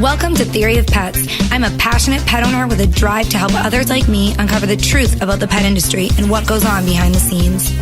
Welcome to Theory of Pets. I'm a passionate pet owner with a drive to help others like me uncover the truth about the pet industry and what goes on behind the scenes.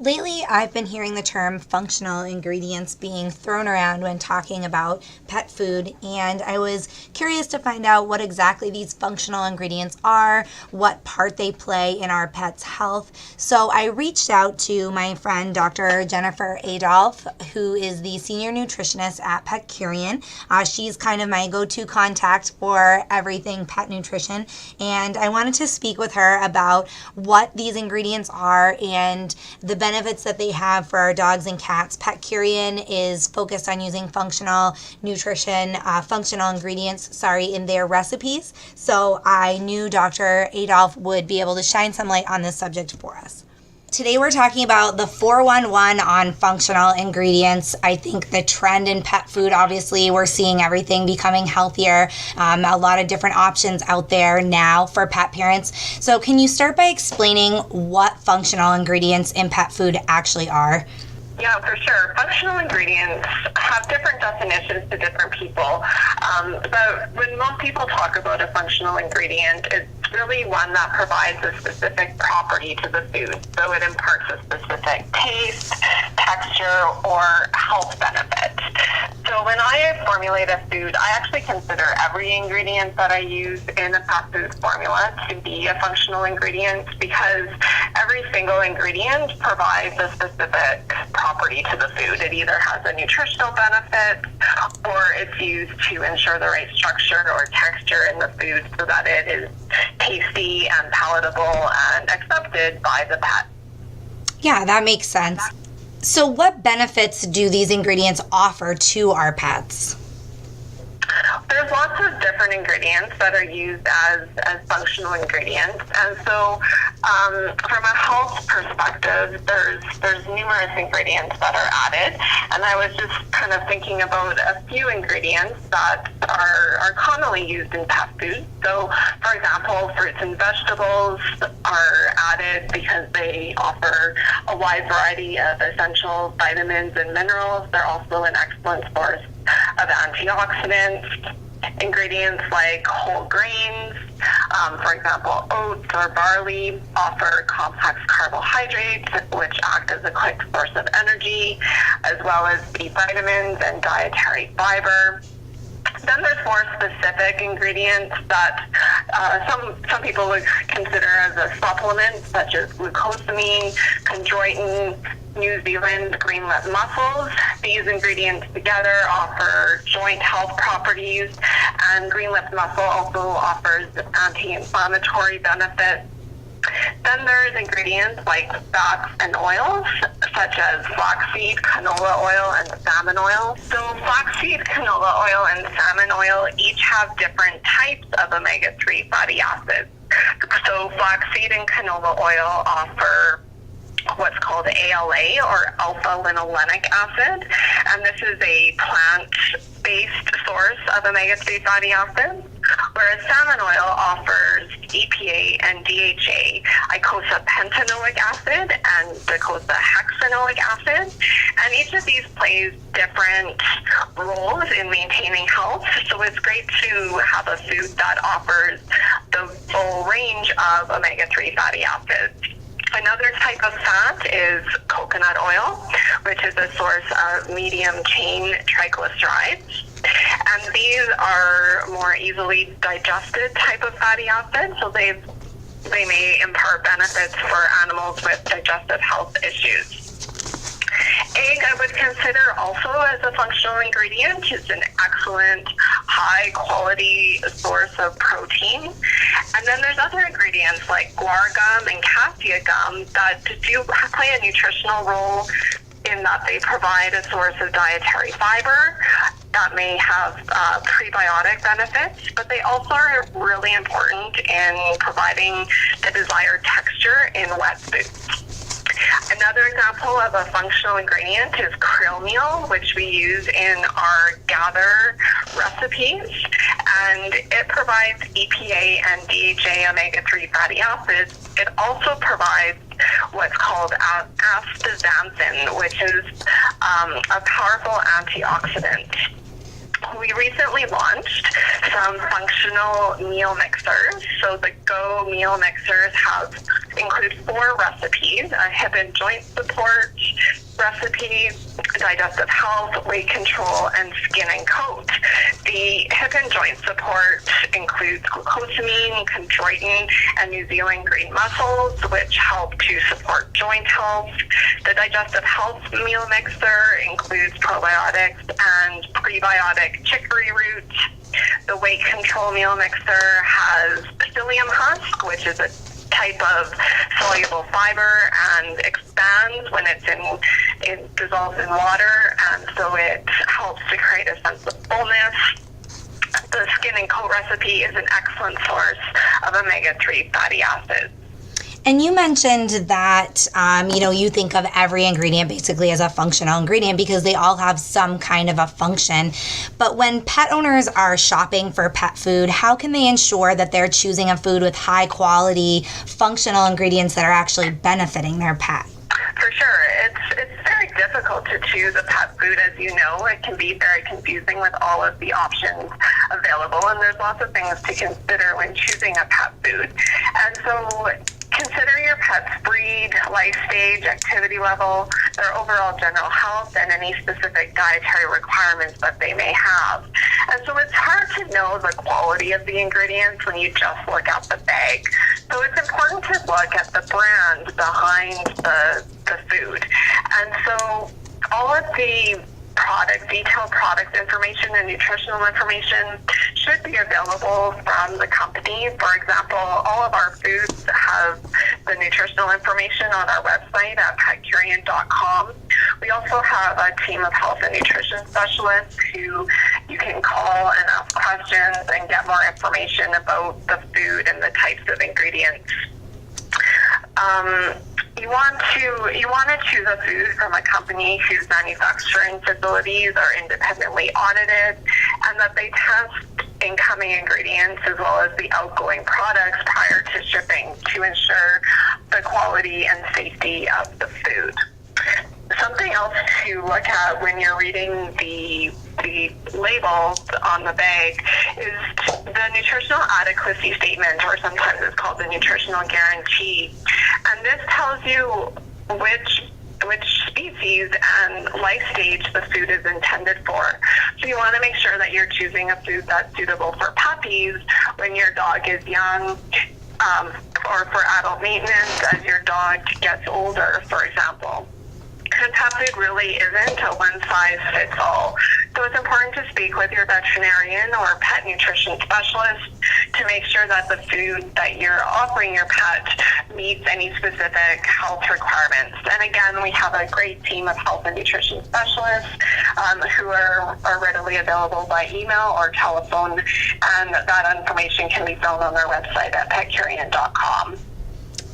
Lately, I've been hearing the term functional ingredients being thrown around when talking about pet food, and I was curious to find out what exactly these functional ingredients are, what part they play in our pet's health. So I reached out to my friend Dr. Jennifer Adolphe, who is the senior nutritionist at Petcurean. She's kind of my go-to contact for everything pet nutrition, and I wanted to speak with her about what these ingredients are and the benefits that they have for our dogs and cats. Petcurean is focused on using functional nutrition, functional ingredients, in their recipes. So I knew Dr. Adolphe would be able to shine some light on this subject for us. Today we're talking about the 411 on functional ingredients. I think the trend in pet food, obviously, we're seeing everything becoming healthier. A lot of different options out there now for pet parents. So can you start by explaining what functional ingredients in pet food actually are? Yeah, for sure. Functional ingredients have different definitions to different people. But when most people talk about a functional ingredient, it's really one that provides a specific property to the food. So it imparts a specific taste, texture, or health benefit. So when I formulate a food, I actually consider every ingredient that I use in a pet food formula to be a functional ingredient, because every single ingredient provides a specific property to the food. It either has a nutritional benefit or it's used to ensure the right structure or texture in the food so that it is tasty and palatable and accepted by the pet. Yeah, that makes sense. So what benefits do these ingredients offer to our pets? There's lots of different ingredients that are used as functional ingredients, and so from a health perspective, there's numerous ingredients that are added, and I was just kind of thinking about a few ingredients that are commonly used in pet food. So, for example, fruits and vegetables are added because they offer a wide variety of essential vitamins and minerals. They're also an excellent source of antioxidants. Ingredients like whole grains, for example, oats or barley, offer complex carbohydrates, which act as a quick source of energy, as well as B vitamins and dietary fiber. Then there's more specific ingredients that some people would consider as a supplement, such as glucosamine, chondroitin, New Zealand green lip mussels. These ingredients together offer joint health properties, and green lip mussel also offers anti-inflammatory benefits. Then there's ingredients like fats and oils, such as flaxseed, canola oil, and salmon oil. So flaxseed, canola oil, and salmon oil each have different types of omega-3 fatty acids. So flaxseed and canola oil offer what's called ALA, or alpha-linolenic acid, and this is a plant-based source of omega-3 fatty acids, whereas salmon oil offers EPA and DHA, eicosapentaenoic acid and docosahexaenoic acid, and each of these plays different roles in maintaining health, so it's great to have a food that offers the full range of omega-3 fatty acids. Another type of fat is coconut oil, which is a source of medium-chain triglycerides. And these are more easily digested type of fatty acids, so they may impart benefits for animals with digestive health issues. Egg I would consider also as a functional ingredient. It's an excellent high quality source of protein. And then there's other ingredients like guar gum and cassia gum that do play a nutritional role in that they provide a source of dietary fiber that may have prebiotic benefits, but they also are really important in providing the desired texture in wet foods. Another example of a functional ingredient is krill meal, which we use in our gather recipes, and it provides EPA and DHA omega-3 fatty acids It also provides what's called astaxanthin, which is a powerful antioxidant. We recently launched some functional meal mixers. So the Go meal mixers include 4 recipes: a hip and joint support recipe, digestive health, weight control, and skin and coat. The hip and joint support includes glucosamine, chondroitin, and New Zealand green mussels, which help to support joint health. The digestive health meal mixer includes probiotics and prebiotic chicory root. The weight control meal mixer has psyllium husk, which is a type of soluble fiber and expands when it dissolves in water, and so it helps to create a sense of fullness. The skin and coat recipe is an excellent source of omega-3 fatty acids. And you mentioned that, you think of every ingredient basically as a functional ingredient because they all have some kind of a function. But when pet owners are shopping for pet food, how can they ensure that they're choosing a food with high quality functional ingredients that are actually benefiting their pet? For sure. It's very difficult to choose a pet food, as you know. It can be very confusing with all of the options available, and there's lots of things to consider when choosing a pet food. And so consider your pet's breed, life stage, activity level, their overall general health, and any specific dietary requirements that they may have. And so it's hard to know the quality of the ingredients when you just look at the bag. So it's important to look at the brand behind the food. And so all of the detailed product information and nutritional information should be available from the company. For example, all of our foods have the nutritional information on our website at Petcurean.com. We also have a team of health and nutrition specialists who you can call and ask questions and get more information about the food and the types of ingredients. You want to choose a food from a company whose manufacturing facilities are independently audited and that they test incoming ingredients as well as the outgoing products prior to shipping to ensure the quality and safety of the food. Something else to look at when you're reading the labels on the bag is the nutritional adequacy statement, or sometimes it's called the nutritional guarantee. And this tells you which species and life stage the food is intended for. So you want to make sure that you're choosing a food that's suitable for puppies when your dog is young, or for adult maintenance as your dog gets older, for example. And pet food really isn't a one-size-fits-all. So it's important to speak with your veterinarian or pet nutrition specialist to make sure that the food that you're offering your pet meets any specific health requirements. And again, we have a great team of health and nutrition specialists who are readily available by email or telephone, and that information can be found on their website at Petcurean.com.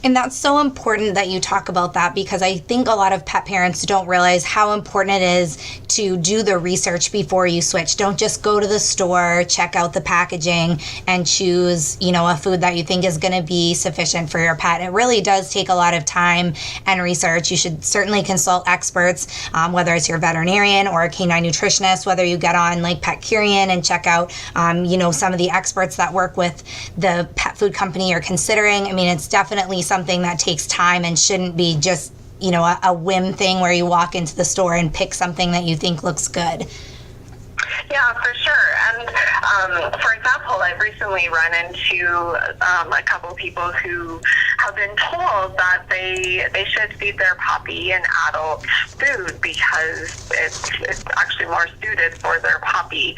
And that's so important that you talk about that, because I think a lot of pet parents don't realize how important it is to do the research before you switch. Don't just go to the store, check out the packaging, and choose, a food that you think is going to be sufficient for your pet. It really does take a lot of time and research. You should certainly consult experts, whether it's your veterinarian or a canine nutritionist, whether you get on like Petcurean and check out, some of the experts that work with the pet food company you're considering. I mean, it's definitely something that takes time and shouldn't be just, a whim thing where you walk into the store and pick something that you think looks good. Yeah, for sure. And for example, I've recently run into a couple of people who have been told that they should feed their puppy an adult food because it's actually more suited for their puppy.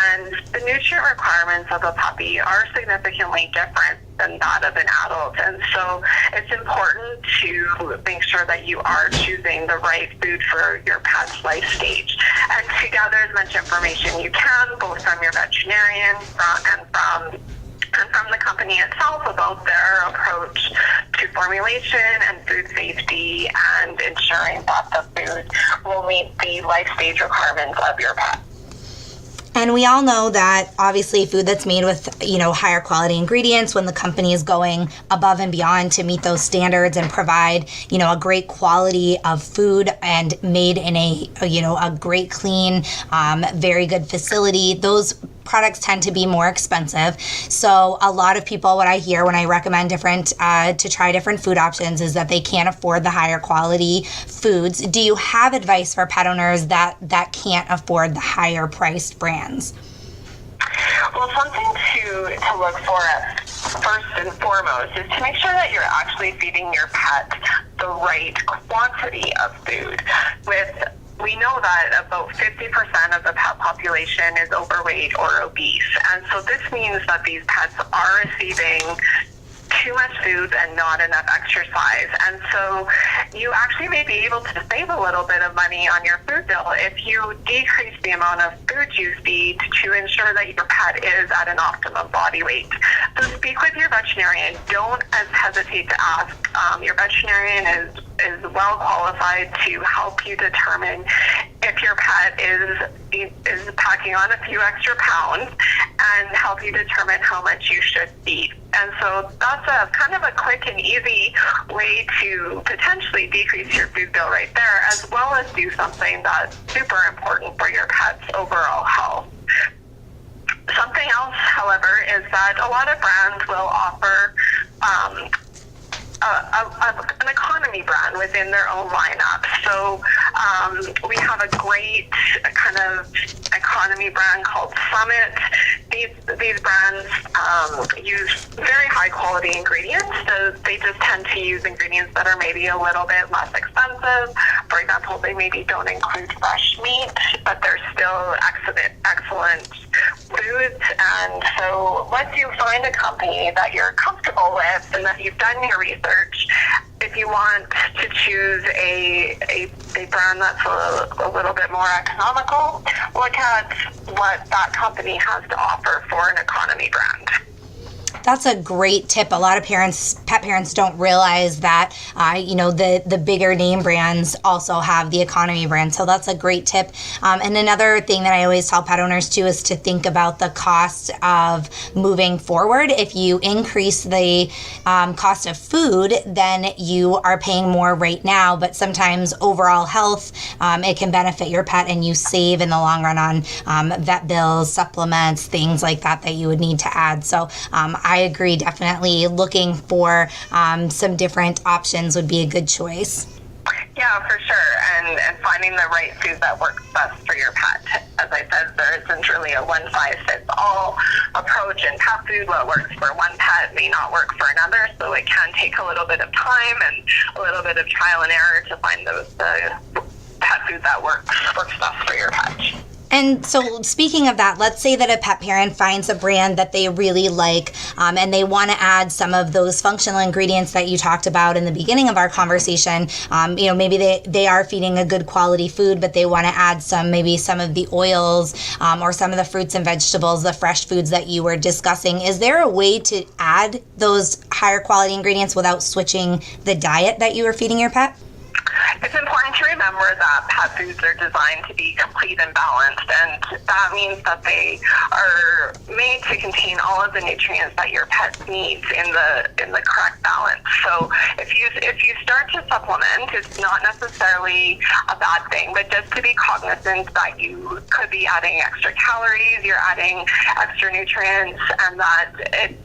And the nutrient requirements of a puppy are significantly different than that of an adult. And so it's important to make sure that you are choosing the right food for your pet's life stage. And to gather as much information you can, both from your veterinarian and from the company itself about their approach to formulation and food safety and ensuring that the food will meet the life stage requirements of your pet. And we all know that obviously food that's made with, higher quality ingredients, when the company is going above and beyond to meet those standards and provide, a great quality of food and made in a great, clean, very good facility, those products tend to be more expensive. So a lot of people, what I hear when I recommend to try different food options, is that they can't afford the higher quality foods. Do you have advice for pet owners that can't afford the higher priced brands? Well, something to look for first and foremost is to make sure that you're actually feeding your pet the right quantity of food. We know that about 50% of the pet population is overweight or obese. And so this means that these pets are receiving too much food and not enough exercise. And so you actually may be able to save a little bit of money on your food bill if you decrease the amount of food you feed to ensure that your pet is at an optimum body weight. So speak with your veterinarian. Don't hesitate to ask. Your veterinarian is well qualified to help you determine if your pet is packing on a few extra pounds and help you determine how much you should feed. And so that's a kind of a quick and easy way to potentially decrease your food bill right there, as well as do something that's super important for your pet's overall health. Something else, however, is that a lot of brands will offer an economy brand within their own lineup. So we have a great kind of economy brand called Summit. These brands use very high quality ingredients. So they just tend to use ingredients that are maybe a little bit less expensive. For example, they maybe don't include fresh meat, but they're still excellent foods. And so once you find a company that you're comfortable with and that you've done your research, if you want to choose a brand that's a little bit more economical, look at what that company has to offer for an economy brand. That's a great tip. A lot of pet parents don't realize that, the bigger name brands also have the economy brand. So that's a great tip. And another thing that I always tell pet owners too is to think about the cost of moving forward. If you increase the cost of food, then you are paying more right now. But sometimes overall health, it can benefit your pet and you save in the long run on vet bills, supplements, things like that you would need to add. So I agree, definitely looking for some different options would be a good choice. Yeah, for sure. And finding the right food that works best for your pet. As I said, there isn't really a one-size-fits-all approach in pet food. What works for one pet may not work for another, so it can take a little bit of time and a little bit of trial and error to find the pet food that works best for your pet. And so speaking of that, let's say that a pet parent finds a brand that they really like and they want to add some of those functional ingredients that you talked about in the beginning of our conversation. Maybe they are feeding a good quality food, but they want to add some of the oils or some of the fruits and vegetables, the fresh foods that you were discussing. Is there a way to add those higher quality ingredients without switching the diet that you were feeding your pet? It's important to remember that pet foods are designed to be complete and balanced, and that means that they are made to contain all of the nutrients that your pet needs in the correct balance. So if you start to supplement, it's not necessarily a bad thing, but just to be cognizant that you could be adding extra calories, you're adding extra nutrients, and that it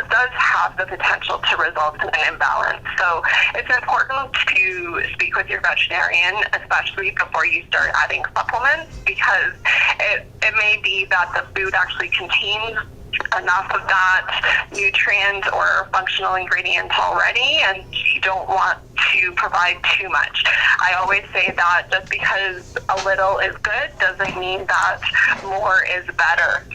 does have the potential to result in an imbalance. So it's important to speak with your veterinarian, especially before you start adding supplements, because it may be that the food actually contains enough of that nutrient or functional ingredient already, and you don't want to provide too much. I always say that just because a little is good doesn't mean that more is better.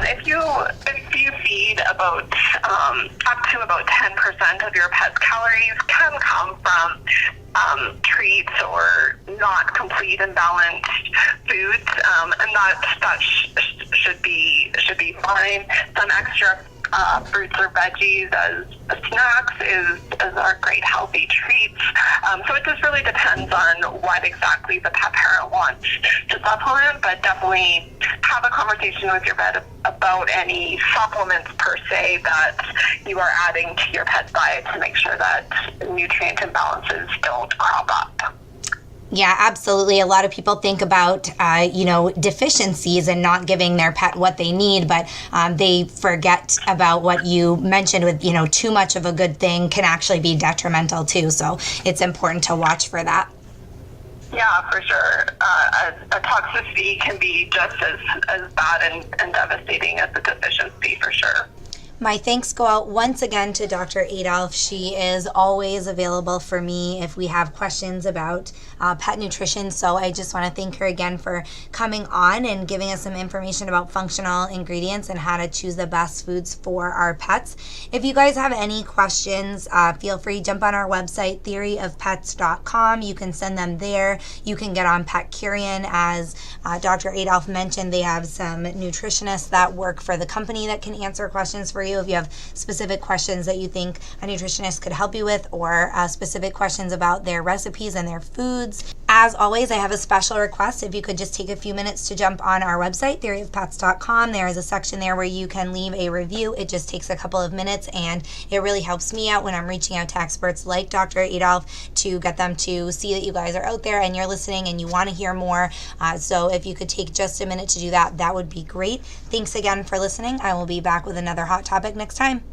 If you feed about up to about 10% of your pet's calories can come from treats or not complete and balanced foods, and that should be fine. Some extra fruits or veggies as snacks are great healthy treats. So it just really depends on what exactly the pet parent wants to supplement, but definitely have a conversation with your vet about any supplements per se that you are adding to your pet's diet to make sure that nutrient imbalances don't crop up. Yeah, absolutely. A lot of people think about, deficiencies and not giving their pet what they need, but they forget about what you mentioned with, too much of a good thing can actually be detrimental too. So it's important to watch for that. Yeah, for sure. A toxicity can be just as bad and devastating as a deficiency, for sure. My thanks go out once again to Dr. Adolphe. She is always available for me if we have questions about pet nutrition. So I just want to thank her again for coming on and giving us some information about functional ingredients and how to choose the best foods for our pets. If you guys have any questions, feel free to jump on our website, theoryofpets.com. You can send them there. You can get on Petcurean. As Dr. Adolphe mentioned, they have some nutritionists that work for the company that can answer questions for you. If you have specific questions that you think a nutritionist could help you with, or specific questions about their recipes and their foods. As always, I have a special request. If you could just take a few minutes to jump on our website, theoryofpets.com. There is a section there where you can leave a review. It just takes a couple of minutes, and it really helps me out when I'm reaching out to experts like Dr. Adolphe to get them to see that you guys are out there and you're listening and you want to hear more. So if you could take just a minute to do that, that would be great. Thanks again for listening. I will be back with another hot topic next time.